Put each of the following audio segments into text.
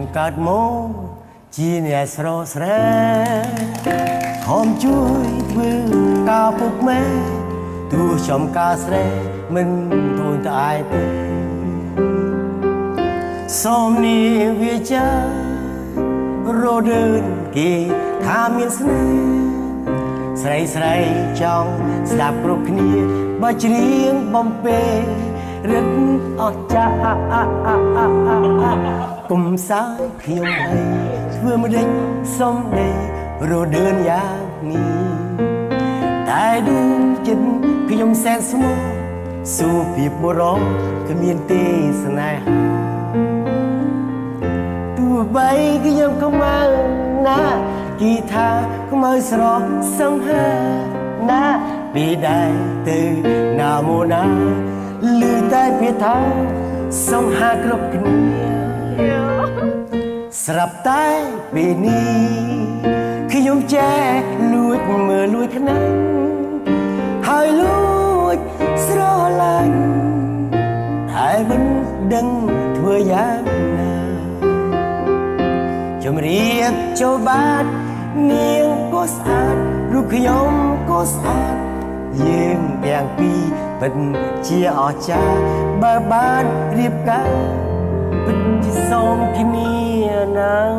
ខ្ញុំកើតមកជាអ្នកស្រស់ស្រាខំជួយធ្វើការពុកម៉ែទោះខ្ញុំការស្រែមិនធូរតែឯទេសូមនេះវាចារដើនគេថាមានស្នេហ៍ស្រីស្រីចង់ស្ដាប់គ្រប់គ្នាបើច្រៀងបំពេរឹកអស្ចារ្យកុំសាយខ្ញុំអីធ្វើមិនដេចសុំដេរដើនយ៉ាងនេះតែដួងចិត្តខ្ញុំសែនស្មោះស៊ូពីបុរសគ្មានទេសនាទោះបីខ្ញុំខ្មៅណាគីថាខ្មៅស្រស់សង្ហាណាពីដែរទៅណាមកណាលឺតែពាក្យថាសង្ហាគ្រប់គ្នាស្រាប់តែពេលនេះខ្ញុំចេះលួចមើលលួចខ្លាំងហើយលួចស្រឡាញ់ហើយមិនដឹងធ្វើយ៉ាងណាជំរាបចូលបាតនាងក៏ស្អាតរូបខ្ញុំក៏ស្អាតយើងទាំងពីរពិតជាអស្ចារ្យបើបានរៀបការពិតជាសូមគ្នាណាស់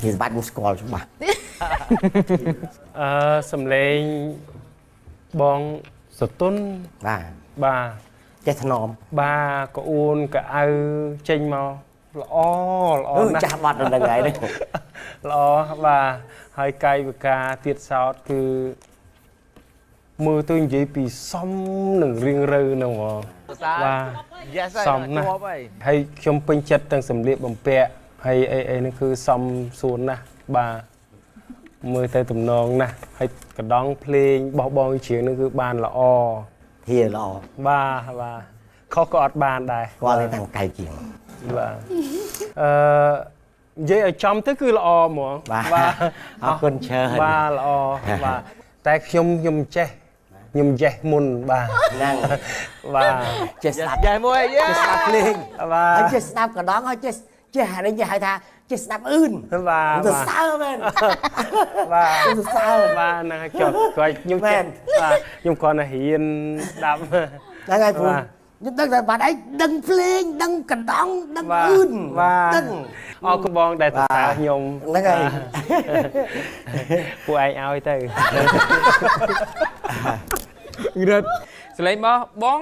និយាយបាត់មកស្គាល់ច្បាស់សំឡេងបងសតុនបាទចេះថ្នមបាទក្អួនកៅអៅចេញមកល្អណាស់ចាស់បាត់ដល់ថ្ងៃនេះល្អបាទហើយកាយវិការទៀតសោតគឺមើលទៅនិយាយពីសមនឹងរៀងរើហ្នឹងហ្មងបាទសមណាស់ហើយខ្ញុំពេញចិត្តទាំងសម្លៀកបំពាក់ហើយអីហ្នឹងគឺសមសួនណាស់បាទមើលទៅទំនងណាស់ហើយកណ្ដងភ្លេងបោះបង់ជ្រៀងហ្នឹងគឺបានល្អធាល្អបាទខុសក៏អត់បានដែរគាត់តែតាំងកៅជាងបាទនិយាយឲ្យចំទៅគឺល្អហ្មងបាទអរគុណច្រើនបាទល្អបាទតែខ្ញុំចេះមុនបាទហ្នឹងបាទចេះស្ដាប់ចេះមួយចេះស្ដាប់ភ្លេងបាទហើយចេះស្ដាប់កណ្ដងហើយចេះអានេះគេហៅថាចេះស្ដាប់អឿនបាទទៅសើមែនបាទទៅសើបាទហ្នឹងហើយចុះគាត់ខ្ញុំចេះបាទខ្ញុំគ្រាន់តែរៀនស្ដាប់ហ្នឹងហើយព្រោះខ្ញុំដឹងតែបាត់អីដឹងភ្លេងដឹងកណ្ដងដឹងអឿនដឹងអរគុណបងដែលសរសើរខ្ញុំហ្នឹងហើយពួកឯងឲ្យទៅរត់សលេងបង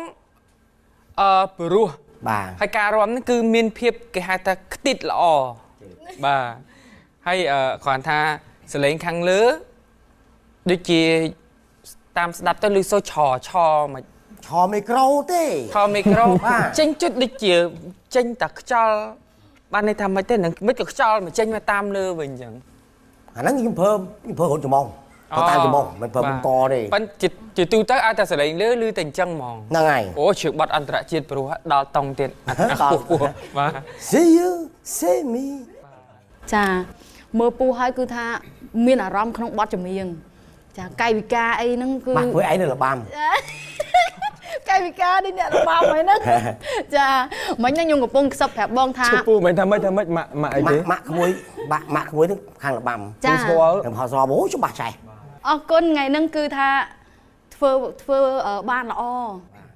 ព្រោះបាទហើយការរាំនេះគឺមានភាពគេហៅថាខ្ទិតល្អបាទហើយគ្រាន់ថាសលេងខាងលើដូចជាតាមស្ដាប់ទៅឮសូរឆមកឆមីក្រូទេឆមីក្រូចេញជុតដូចជាចេញតែខ្យល់បានន័យថាមិនទេនឹងមិនក៏ខ្យល់មកចេញមកតាមលើវិញអញ្ចឹងអាហ្នឹងខ្ញុំប្រើរត់ច្មងតាមច្មងមិនប្រើបង្កទេប៉ិនជាទូទៅឲ្យតែសលេងលើឮតែអញ្ចឹងហ្មងហ្នឹងហើយអូជើងបាត់អន្តរជាតិព្រោះដល់តង់ទៀតពោះបាទ See you see me ចាមើលពូហើយគឺថាមានអារម្មណ៍ក្នុងបទចម្រៀងចាកាយវិការអីហ្នឹងគឺបាទពួកឯងនៅរបាំកាយវិការនេះអ្នករបាំហ្នឹងចាមិញហ្នឹងខ្ញុំកំពុងខ្សឹបប្រាប់បងថាពូមិនថាម៉េចម៉ាក់អីទេម៉ាក់ក្មួយនេះខាងរបាំខ្ញុំស្គាល់ខ្ញុំហៅស្គាល់អូច្បាស់ចេះអរគុណថ្ងៃហ្នឹងគឺថាធ្វើបានល្អ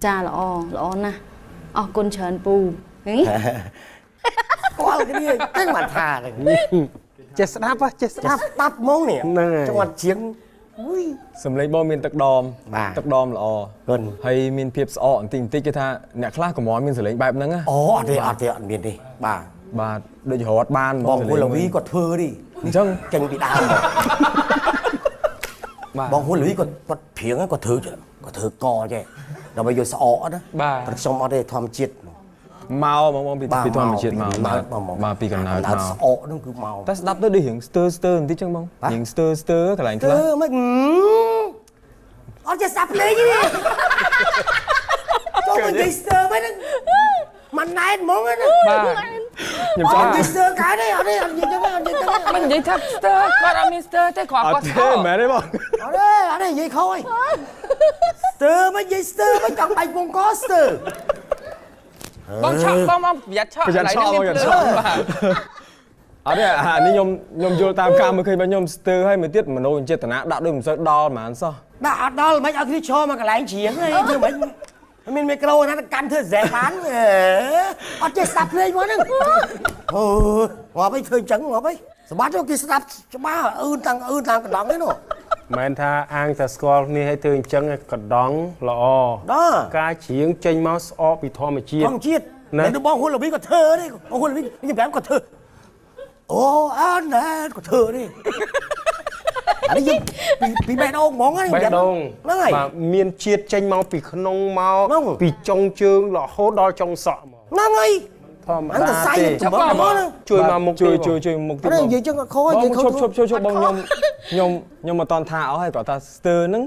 ចាល្អណាស់អរគុណច្រើនពូស្គាល់គ្នាតែមិនថាចេះស្ដាប់ហ្មងនេះចង់អត់ជាងសំឡេងបងមានទឹកដមល្អគុណហើយមានភាពស្អកបន្តិចគេថាអ្នកខ្លះកម្រមានសលេងបែបហ្នឹងអូអត់ទេអត់មានទេបាទដូចរត់បានបងហ៊ុនលវីគាត់ធ្វើនេះអញ្ចឹងចេញពីដើមបងហ៊ុនលវីគាត់ព្រៀងគាត់ធ្វើកចេះដើម្បីយកស្អកណាបាទខ្ញុំអត់ទេធម្មជាតិមកបងពីធម្មជាតិមកបាទពីកំណើតមកស្អកហ្នឹងគឺមកតែស្ដាប់ទៅដូចរៀងស្ទើបន្តិចចឹងបងរៀងស្ទើកន្លែងខ្លះមិនអត់ចេះស្ដាប់ភ្លេងទេចូលមកនិយាយស្ទើមិនហ្នឹងមិនណែនហ្មងណាបាទខ្ញុំចង់និយាយស្ទើកាយទេអត់ទេអត់និយាយចឹងមិននិយាយថាស្ទើគាត់អត់មានស្ទើទេគាត់ស្អកមែនទេបងអត់ទេនិយាយខុសហើយ stir mấy dây stir mấy chọn bạch con có stir បងឆក់បងប្រយ័ត្នឆក់ ប្រយ័ត្នឆក់បងប្រយ័ត្នឆក់ បាទ អត់ទេអានេះខ្ញុំយល់តាមការមើលឃើញរបស់ខ្ញុំស្ទើរឲ្យមួយទៀតមនោចេតនាដាក់ដូចមិនសូវដល់ហ្មងសោះ đã đó là mấy ông kia cho mà cái lái chiến này chứ mấy mình micro nó căn thưa rẻ bán ở trên sập lên quá nè ngọt ấy thôi trắng ngọt ấy bắt cho kia sập cho ba ươn tăng cái đóng đấy nó មិនថាអាងតែស្គាល់គ្នាឲ្យទៅអញ្ចឹងកដងល្អ đó ការច្រៀងចេញមកស្អកពីធម្មជាតិ không chiết này nó bong hôn là biết có thơ đấy bong hôn là biết nhưng bé có thơ ô ăn nè có thơ đi anh ấy bị bè đâu món ấy បេះដូង ហ្នឹងហើយ បាទមានជាតិចេញមកពីក្នុងមក ហ្នឹង ពីចុងជើងរហូតដល់ចុងសក់មក ហ្នឹងហើយ ធម្ម anh តា ta say ទេ chụp bóng nó ជួយមកមុខ ជួយ ទេ ជួយមុខទៀត cái này gì chứ khôi បង gì ឈប់ không ឈប់ឈប់បងខ្ញុំមកតន់ថាអស់ហើយគាត់ថាស្ទើរហ្នឹង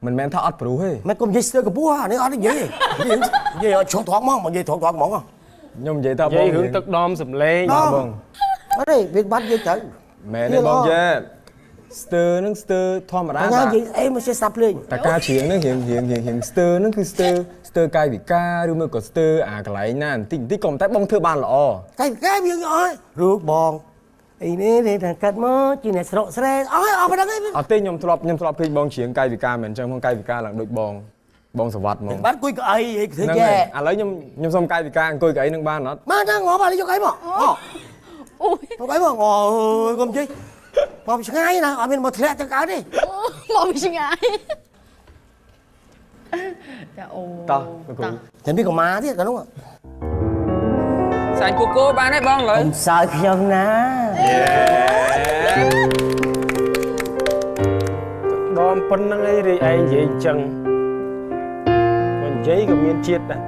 មិនមែនថាអត់ព្រោះទេ mày cùng dây sơ cái búa này ăn cái gì gì ở trong thoáng mong mà gì thoáng mong không ខ្ញុំនិយាយថាប Dạ, ងរឿងទឹកដមសំឡេង đó បង ở đây việc bắt dây chở មែនទេបងចេះស្ទើរហ្នឹងស្ទើរធម្មតា anh nhá gì em mới sẽ sập lên តែការច្រៀងហ្នឹងរៀងស្ទើរហ្នឹងគឺស្ទើរកាយវិការឬមួយក៏ស្ទើរអាកន្លែងណាបន្តិចក៏តែបងធ្វើបានល្អ cái việc rồi rượu bòn ý này thằng cắt mó chị này sọ sre ôi ở bên đó cái អត់ទេខ្ញុំធ្លាប់ឃើញបងច្រៀងកាយវិការមិនអញ្ចឹងផងកាយវិការឡើងដូចបងសវត្តហ្មង bắt cùi cái thứ ហ្នឹងហើយ chè ឥឡូវខ្ញុំសុំកាយវិការអង្គុយកៅអីនឹងបានអត់ má ra ngõ bà đi cho cái mà Ui, cái mà ngõ không chi mà ngay nè ở bên một thẹt cho cái đi mọi người sinh ai. Dạ ồ. តោះគូ chẳng biết có má thế cả đúng không សាច់គូគោបានហើយបងឡើយ không sợ khiêng ná ដមប៉ុណ្្នឹងឯងរីឯងនិយាយអញ្ចឹងមិននិយាយក៏មានជាតិដែរ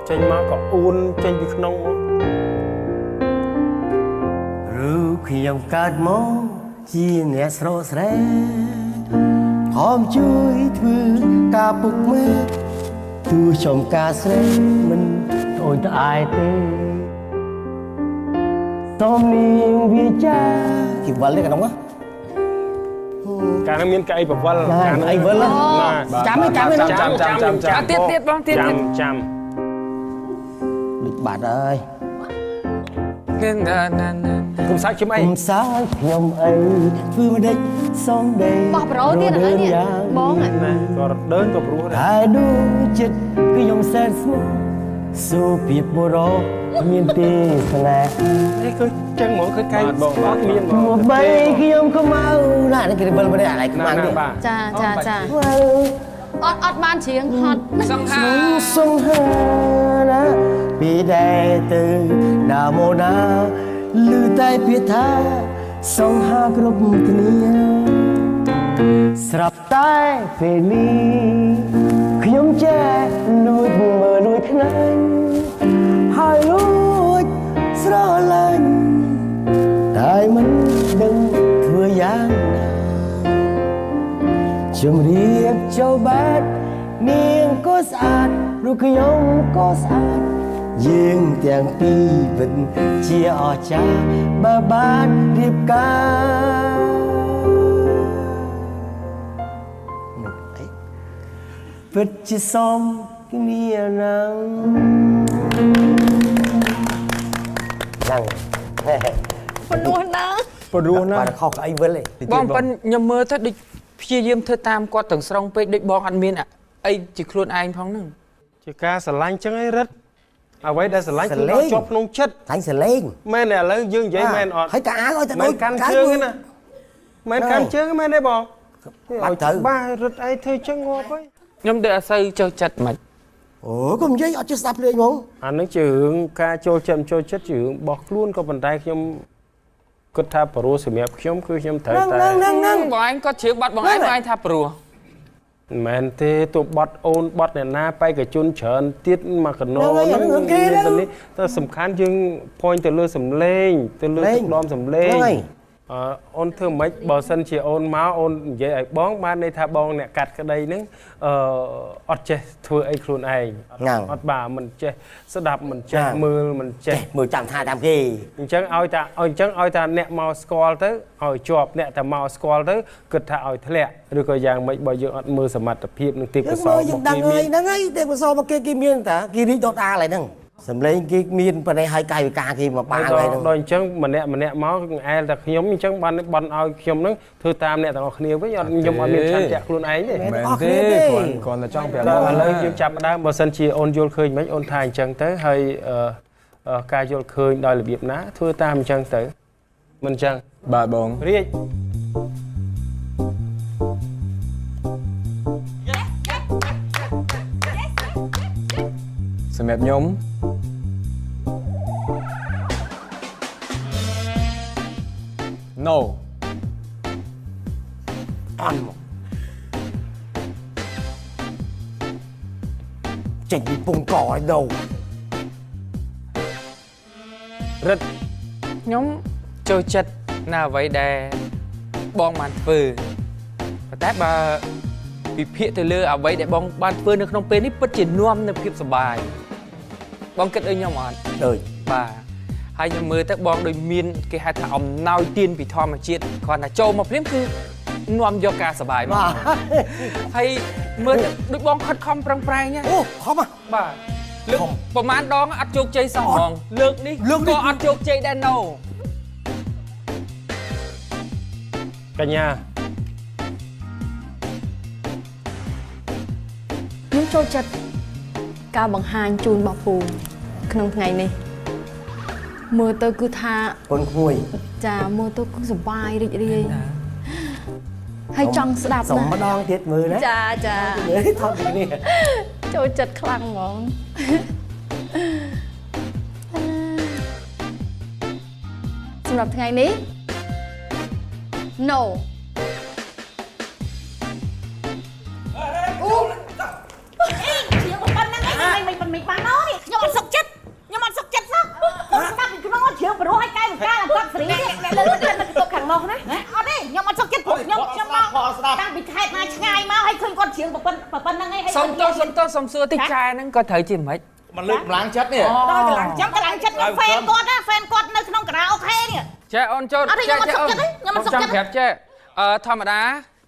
ចេញមកក៏អួនចេញពីក្នុងមក rượu khiêng cắt mó chị này sọ sre hòm chui thư ca bục mê tu chồng ca sre mình ôi ta ai tê tôm niềng vi cha thì vẫn lấy cái đống á កាលហ្នឹងមានកាយប្រវល់ Dạ, កាលហ្នឹង អីវិលណា ចាំឯងចាំឯង ចាំ ទៀតបងទៀត ចាំ ដូចបាត់ហើយ គេណាណា គុំសាច់ជិមអី គុំសាយខ្ញុំអីធ្វើមិនដេចសំដី បោះប្រូទៀតឥឡូវនេះបងហ៎ ណាក៏ដើនក៏ព្រោះដែរ តែដួងចិត្តខ្ញុំសែនស្មោះសូពីបរោមានទេស្នេហ៍ នេះគឺចឹងហ្មងគឺកាយបងអត់មាន ទោះបីខ្ញុំខ្មៅណានេះគេវិលមិនដែរអានេះខ្មៅ ណា នេះ បាទ ចាចាចា វិល អត់បានច្រៀងហត់ សង្ហា សង្ហាណាពីដែរទៅណាមកណាឮតែពាក្យថាសង្ហាគ្រប់គ្នាស្រាប់តែពេលនេះខ្ញុំចេះលួចមើលលួចខ្នាញ់ហើយលួចស្រឡាញ់តែមិនដឹងធ្វើយ៉ាងណាជំរាបចូលបាត់នាងក៏ស្អាតរូបខ្ញុំក៏ស្អាតយើងទាំងពីរវិតជាអស្ចារ្យបើបានរៀបការពិតជាសមគ្នាណាស់ហ្នឹង ប៉ុណ្ណោះណា ព្រោះណា បាទខុសអីវិលឯង បងប៉ិនខ្ញុំមើលទៅដូចព្យាយាមធ្វើតាមគាត់ទាំងស្រុងពេកដូចបងអត់មានអីជាខ្លួនឯងផងហ្នឹង ជាការស្រឡាញ់ចឹងឯងរឹតអ្វីដែលស្រឡាញ់គឺដល់ជាប់ក្នុងចិត្ត thành sẽ lên មែនទេឥឡូវយើងនិយាយមែនអត់ thấy cả áo ơi ta មែ đôi នកាន់ជើងទេណាមែនកាន់ជើងមែនទេបង បាត់ទៅ បាទរឹតអីធ្វើចឹងងាប់ហើយ ខ្ញុំដូចអត់សូវចូលចិត្តមិន ủa có gì ở chưa sắp lên không អានឹងជារឿងការចូលចិត្តចូលចិត្តជារឿងរបស់ខ្លួនក៏ប៉ុន្តែខ្ញុំគិតថាប្រួសសម្រាប់ខ្ញុំគឺខ្ញុំត្រូវតែ năng បងឯងគាត់ជ្រាបបាត់បងឯងបងឯងថាព្រោះ មិនមែនទេទោះបត់អូនបត់អ្នកណាបេក្ខជនច្រើនទៀតមកកណោហ្នឹងនេះតែសំខាន់យើង point ទៅលើសំឡេងទៅលើទឹកដមសំឡេង ហ្នឹងហើយ អូនធ្វើមិនបើសិនជាអូនមកអូននិយាយឲ្យបងបានន័យថាបងអ្នកកាត់ក្តីហ្នឹងអត់ចេះធ្វើអីខ្លួនឯងអត់បាទមិនចេះស្ដាប់មិនចេះមើលមិនចេះ មើលចាំថាតាមគេ អញ្ចឹងឲ្យតាអ្នកមកស្គាល់ទៅឲ្យជាប់អ្នកតែមកស្គាល់ទៅគិតថាឲ្យធ្លាក់ឬក៏យ៉ាងម៉េចបើយើងអត់មើលសមត្ថភាពនឹងទេពកោសល្យ យើងដឹងហើយហ្នឹងហើយទេពកោសល្យមកគេមានតាគេរីកដុតដាលហើយហ្នឹងសម្លេងគេមានប៉ុណ្ណេះឲ្យកាយវិការគេមកបានហើយហ្នឹងដល់អញ្ចឹងម្នាក់មកអែលតែខ្ញុំអញ្ចឹងបានឲ្យខ្ញុំហ្នឹងធ្វើតាមអ្នកទាំងអស់គ្នាវិញអត់ខ្ញុំអត់មានឆន្ទៈខ្លួនឯងទេ មែនទេគាត់តែចង់ប្រាប់ឥឡូវយើងចាប់ដើមបើសិនជាអូនយល់ឃើញមិនអូនថាអញ្ចឹងទៅហើយការយល់ឃើញដោយរបៀបណាធ្វើតាមអញ្ចឹងទៅមិនអញ្ចឹងបាទបងរៀបសម្រាប់ខ្ញុំ No អន់មកចេញពីពងកឲ្យដូវ រឹត ខ្ញុំចូលចិត្តនៅអ្វីដែលបងបានធ្វើប៉ុន្តែបើពិភាក្សាទៅលើអ្វីដែលបងបានធ្វើនៅក្នុងពេលនេះពិតជានាំនៅភាពសុបាយបងគិតដូចខ្ញុំអត់ ដូច បាទហើយខ្ញុំមើលទៅបងដូចមានគេហៅថាអំណោយទានពីធម្មជាតិគ្រាន់តែចូលមកភ្លាមគឺនាំយកការសុបាយមកហើយមើលទៅដូចបងខិតខំប្រឹងប្រែង អូខំបាទលើកប្រហែលដងអត់ជោគជ័យសោះហ្មងលើកនេះក៏អត់ជោគជ័យដែរណូ កញ្ញា ខ្ញុំចូលចិត្តការបង្ហាញជូនបងពូក្នុងថ្ងៃនេះមើលទៅគឺថា កូនក្មួយ ចាមើលទៅគឺសុបាយរីករាយហើយចង់ស្ដាប់ សុំ ណា ម្ដងទៀតមើលណា ចា មើលថតពីនេះ ចូលចិត្តខ្លាំងហ្មងសម្រាប់ថ្ងៃនេះ No មិនបានណោនេះខ្ញុំអត់សុខចិត្តខ្ញុំអត់សុខចិត្តសោះគាត់ស្ដាប់ពីក្នុងជឿព្រោះឲ្យកាយវិការគាត់ស្រីនេះលើទៅទៅខាងនោះណាអត់ទេខ្ញុំអត់សុខចិត្តព្រោះខ្ញុំតាំងពីខេត្តមកឆ្ងាយមកឲ្យឃើញគាត់ជឿប៉ុណ្្នឹងឯង សុំទោសសុំសួរតិចចែហ្នឹងក៏ត្រូវជាមិន มันលើកកម្លាំងចិត្តនេះ ដល់កម្លាំងចិត្តខ្ញុំហ្វេនគាត់ណាហ្វេនគាត់នៅក្នុងការ៉ាអូខេនេះ ចែអូនចូល អត់ទេខ្ញុំអត់សុខចិត្តទេខ្ញុំអត់សុខចិត្ត ប្រាប់ចែធម្មតា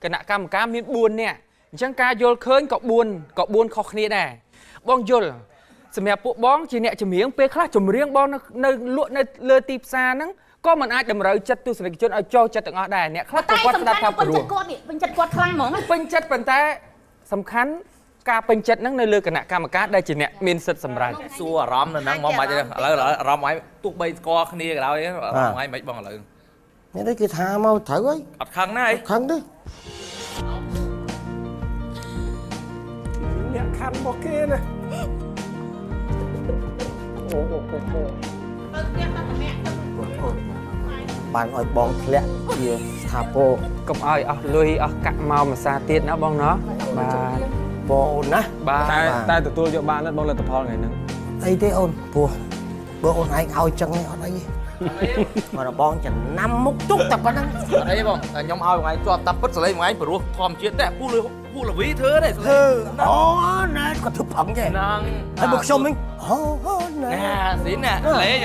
គណៈកម្មការមាន4នាក់អញ្ចឹងការយល់ឃើញក៏4ខុសគ្នាដែរបងយល់សម្រាប់ពួកបងជាអ្នកចម្រៀងពេលខ្លះចម្រៀងបងនៅលក់នៅលើទីផ្សារហ្នឹងក៏មិនអាចតម្រូវចិត្តទស្សនិកជនឲ្យចូលចិត្តទាំងអស់ដែរអ្នកខ្លះក៏គាត់ស្ដាប់ថាព្រោះ ពេញចិត្តគាត់ខ្លាំងហ្មង ពេញចិត្តប៉ុន្តែសំខាន់ការពេញចិត្តហ្នឹងនៅលើគណៈកម្មការដែលជាអ្នកមានសិទ្ធិសម្រេច សួរអារម្មណ៍នៅហ្នឹងមកមិនឥឡូវអារម្មណ៍ឲ្យទោះបីស្គាល់គ្នាក៏ដោយអារម្មណ៍ឲ្យមិនបងឥឡូវ នេះទេគេថាមកត្រូវហើយ អត់ខឹងណាអី ខឹងទេ អ្នកខាត់របស់គេណា បានឲ្យបងធ្លាក់ជាស្ថាពរ កុំឲ្យអស់លុយអស់កាក់មកមួយសារទៀតណាបងណោះបាទ បងអូនណា បាទ តែទទួលយកបានបងលទ្ធផលថ្ងៃហ្នឹង អីទេអូនព្រោះបើអូនឯងឲ្យចឹងអត់អីទេមកបងចំណាំមុខទុកតែប៉ុណ្ណឹង អត់អីបងខ្ញុំឲ្យថ្ងៃជាប់តាពិតសលេងថ្ងៃព្រោះធម្មជាតិដែរពូលវីធ្វើទេ ធ្វើអូណែគាត់ធ្វើប្រឹងទេ ហ្នឹង ហើយបើខ្ញុំវិញអូណែ ណាស៊ីនណាលេង